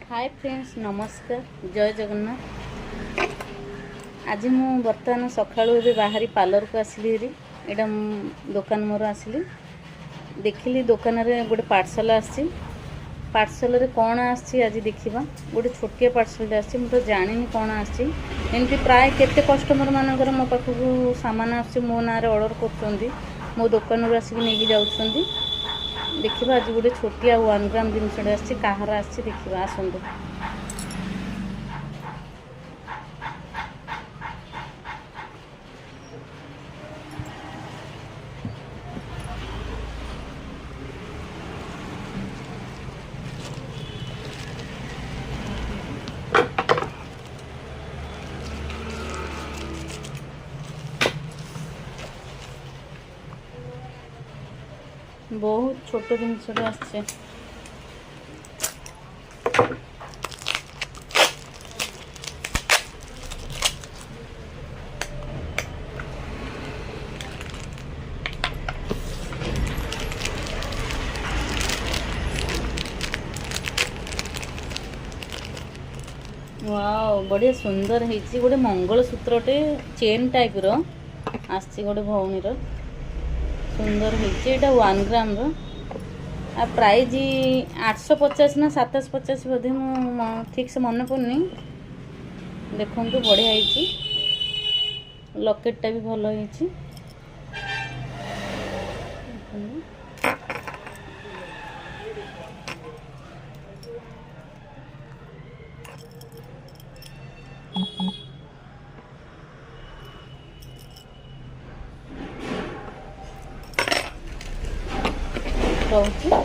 Hi friends नमस्कार जय जगन्नाथ। आज मु बर्तमान सकाळू ए बाहरी पार्लर को आसली एटा दुकान मोर आसली देखिली दुकान रे गोटे पार्सल आसी पार्सल रे कौन आसी आज देखिबा। गोटे छोटिया पार्सल आसी मु तो जानिनी कौन आसी। एमती प्राय केते कस्टमर मानकर मो पाखु सामान आसी मो ना रे ऑर्डर करछंदी मो दुकान रे आसी नेकी जाउछंदी। देखिबा आज गोटे छोटिया 1 ग्राम जिनसडे आसी काहर आसी देखिबा आसंतु। बहुत छोट जिनसडे आछे वाओ बढ़िया सुंदर है। गोटे मंगलसूत्रटे चेन टाइप रो आसी गोटे भौणी रो सुंदर है। 1 ग्राम रो आ प्राइज 850 ना 750 बोधे मु ठीक से मन पड़नी। देखो बढ़िया है लकेटा भी भल है। रोचे